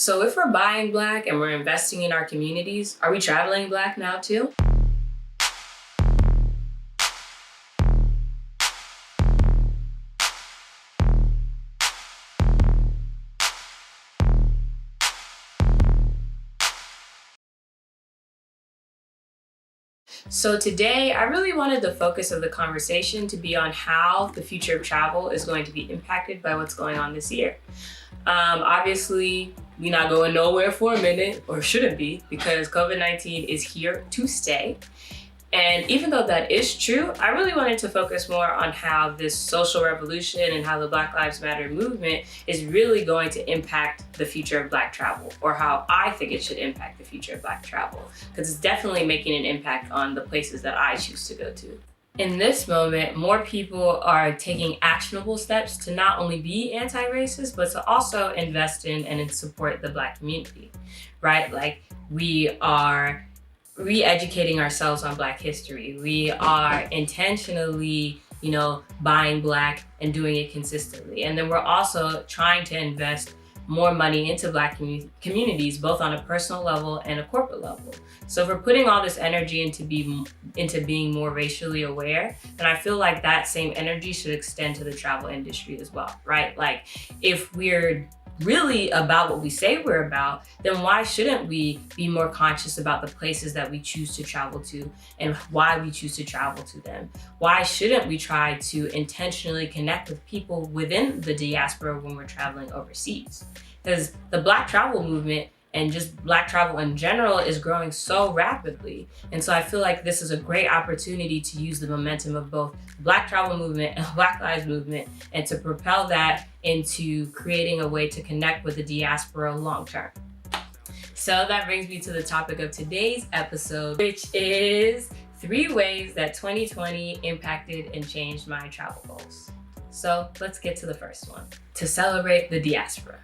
So if we're buying Black and we're investing in our communities, are we traveling Black now too? So today, I really wanted the focus of the conversation to be on how the future of travel is going to be impacted by what's going on this year. Obviously, we're not going nowhere for a minute, or shouldn't be, because COVID-19 is here to stay. And even though that is true, I really wanted to focus more on how this social revolution and how the Black Lives Matter movement is really going to impact the future of Black travel, or how I think it should impact the future of Black travel, because it's definitely making an impact on the places that I choose to go to. In this moment, more people are taking actionable steps to not only be anti-racist, but to also invest in and support the Black community, right? Like, we are re-educating ourselves on Black history. We are intentionally, buying Black and doing it consistently. And then we're also trying to invest more money into Black communities, both on a personal level and a corporate level. So if we're putting all this energy into being more racially aware, then I feel like that same energy should extend to the travel industry as well, right? Like, if we're really about what we say we're about, then why shouldn't we be more conscious about the places that we choose to travel to and why we choose to travel to them? Why shouldn't we try to intentionally connect with people within the diaspora when we're traveling overseas? Because the Black travel movement and just Black travel in general is growing so rapidly. And so I feel like this is a great opportunity to use the momentum of both the Black travel movement and Black Lives movement, and to propel that into creating a way to connect with the diaspora long term. So that brings me to the topic of today's episode, which is 3 ways that 2020 impacted and changed my travel goals. So let's get to the first one: to celebrate the diaspora.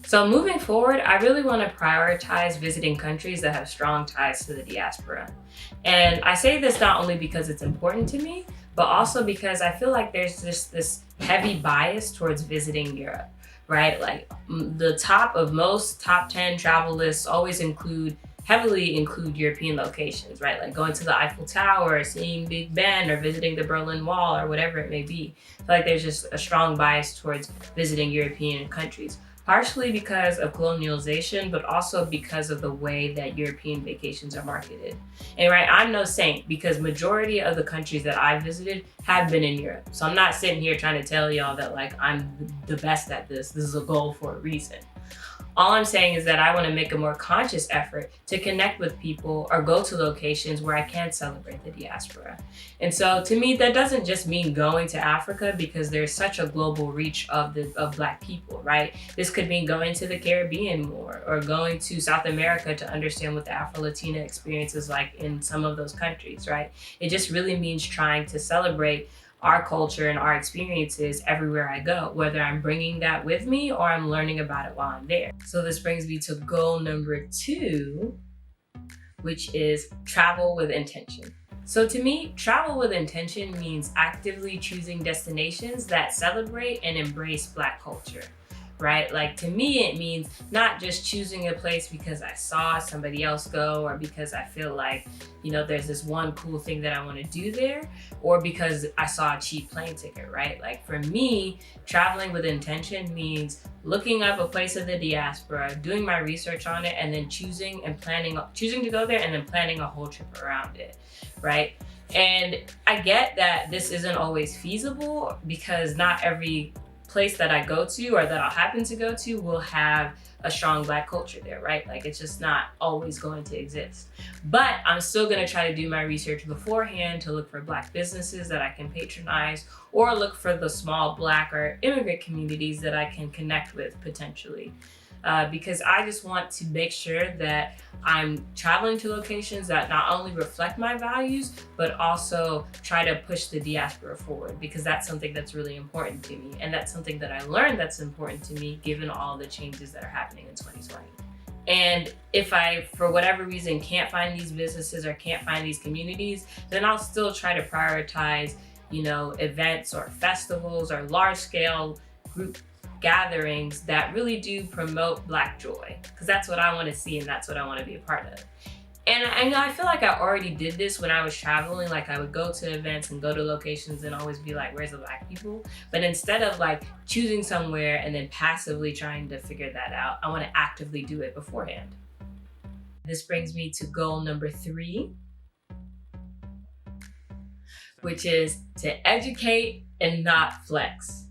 So moving forward, I really want to prioritize visiting countries that have strong ties to the diaspora. And I say this not only because it's important to me, but also because I feel like there's just this heavy bias towards visiting Europe, right? Like, the top of most top 10 travel lists always heavily include European locations, right? Like going to the Eiffel Tower, seeing Big Ben, or visiting the Berlin Wall, or whatever it may be. I feel like there's just a strong bias towards visiting European countries. Partially because of colonialization, but also because of the way that European vacations are marketed. And right, I'm no saint, because majority of the countries that I visited have been in Europe. So I'm not sitting here trying to tell y'all that like I'm the best at this. This is a goal for a reason. All I'm saying is that I want to make a more conscious effort to connect with people or go to locations where I can celebrate the diaspora. And so to me, that doesn't just mean going to Africa, because there's such a global reach of Black people, right? This could mean going to the Caribbean more, or going to South America to understand what the Afro-Latina experience is like in some of those countries, right? It just really means trying to celebrate our culture and our experiences everywhere I go, whether I'm bringing that with me or I'm learning about it while I'm there. So this brings me to goal number 2, which is travel with intention. So to me, travel with intention means actively choosing destinations that celebrate and embrace Black culture, right? Like, to me, it means not just choosing a place because I saw somebody else go, or because I feel like, there's this one cool thing that I want to do there, or because I saw a cheap plane ticket, right? Like, for me, traveling with intention means looking up a place in the diaspora, doing my research on it, and then choosing to go there, and then planning a whole trip around it, right? And I get that this isn't always feasible, because not every place that I go to, or that I'll happen to go to, will have a strong Black culture there, right? Like, it's just not always going to exist. But I'm still gonna try to do my research beforehand to look for Black businesses that I can patronize, or look for the small Black or immigrant communities that I can connect with potentially. Because I just want to make sure that I'm traveling to locations that not only reflect my values, but also try to push the diaspora forward, because that's something that's really important to me. And that's something that I learned that's important to me, given all the changes that are happening in 2020. And if I, for whatever reason, can't find these businesses or can't find these communities, then I'll still try to prioritize, events or festivals or large scale group gatherings that really do promote Black joy, because that's what I want to see and that's what I want to be a part of. And I feel like I already did this when I was traveling. Like, I would go to events and go to locations and always be like, where's the Black people? But instead of like choosing somewhere and then passively trying to figure that out, I want to actively do it beforehand. This brings me to goal number 3, which is to educate and not flex.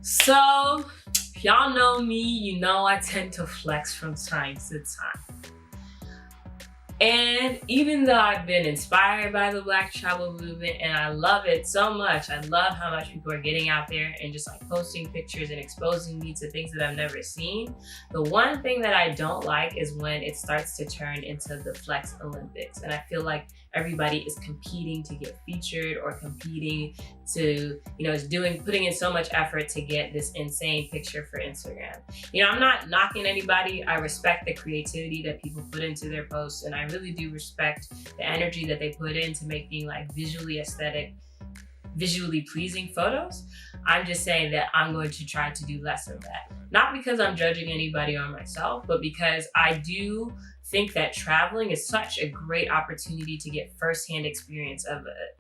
So, if y'all know me, you know I tend to flex from time to time. And even though I've been inspired by the Black travel movement and I love it so much, I love how much people are getting out there and just like posting pictures and exposing me to things that I've never seen. The one thing that I don't like is when it starts to turn into the Flex Olympics. And I feel like everybody is competing to get featured or competing to, is putting in so much effort to get this insane picture for Instagram. I'm not knocking anybody. I respect the creativity that people put into their posts, and I really do respect the energy that they put into making like visually aesthetic, visually pleasing photos. I'm just saying that I'm going to try to do less of that. Not because I'm judging anybody or myself, but because I do think that traveling is such a great opportunity to get firsthand experience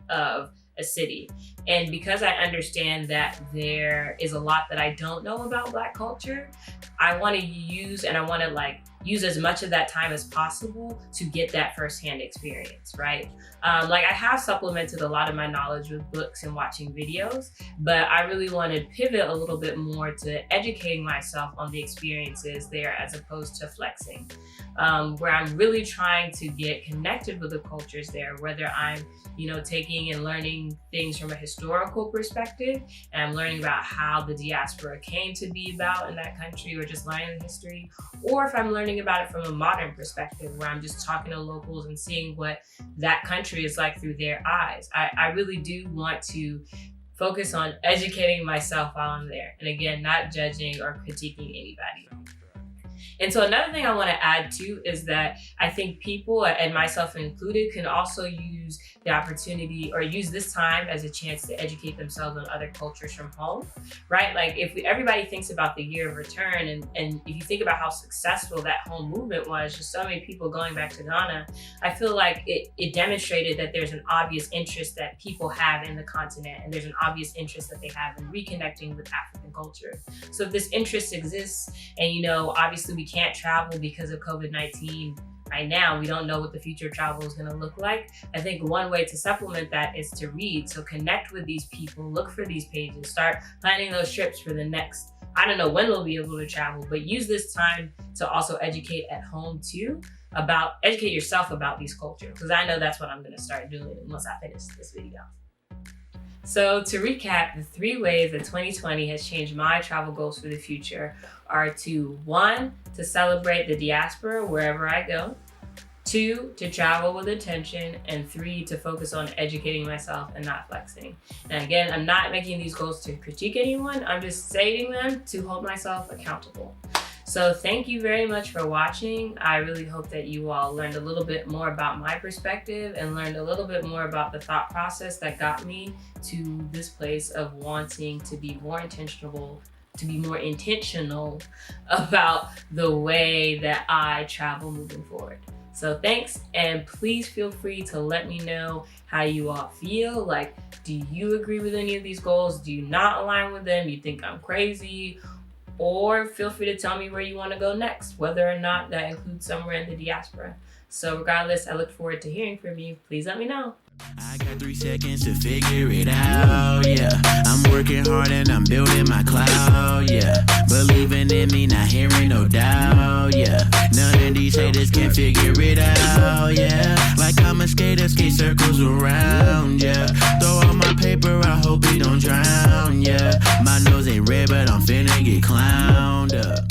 of a city. And because I understand that there is a lot that I don't know about Black culture, I want to use as much of that time as possible to get that firsthand experience, right? I have supplemented a lot of my knowledge with books and watching videos, but I really want to pivot a little bit more to educating myself on the experiences there as opposed to flexing, where I'm really trying to get connected with the cultures there, whether I'm taking and learning things from a historical perspective, and I'm learning about how the diaspora came to be about in that country, or just learning the history, or if I'm learning about it from a modern perspective, where I'm just talking to locals and seeing what that country is like through their eyes. I really do want to focus on educating myself while I'm there. And again, not judging or critiquing anybody. And so another thing I want to add too is that I think people, and myself included, can also use the opportunity or use this time as a chance to educate themselves on other cultures from home, right? Like if everybody thinks about the year of return, and if you think about how successful that home movement was, just so many people going back to Ghana, I feel like it demonstrated that there's an obvious interest that people have in the continent, and there's an obvious interest that they have in reconnecting with African culture. So if this interest exists, and obviously we can't travel because of COVID-19 right now, we don't know what the future of travel is going to look like. I think one way to supplement that is to read. So connect with these people, look for these pages, start planning those trips for the next, I don't know when we'll be able to travel, but use this time to also educate at home too, educate yourself about these cultures, because I know that's what I'm going to start doing once I finish this video. So to recap, the 3 ways that 2020 has changed my travel goals for the future are to 1, to celebrate the diaspora wherever I go, 2, to travel with intention, and 3, to focus on educating myself and not flexing. And again, I'm not making these goals to critique anyone, I'm just stating them to hold myself accountable. So thank you very much for watching. I really hope that you all learned a little bit more about my perspective and learned a little bit more about the thought process that got me to this place of wanting to be more intentional about the way that I travel moving forward. So thanks, and please feel free to let me know how you all feel. Like, do you agree with any of these goals? Do you not align with them? You think I'm crazy? Or feel free to tell me where you want to go next, whether or not that includes somewhere in the diaspora. So regardless, I look forward to hearing from you. Please let me know. I got 3 seconds to figure it out, yeah. I'm working hard and I'm building my cloud, yeah. Believing in me, not hearing no doubt, yeah. None of these haters can figure it out, yeah. Like I'm a skater, skate circles around, yeah. Throw out my paper, I hope it don't drown, yeah. My nose ain't red, but I'm finna get clowned up.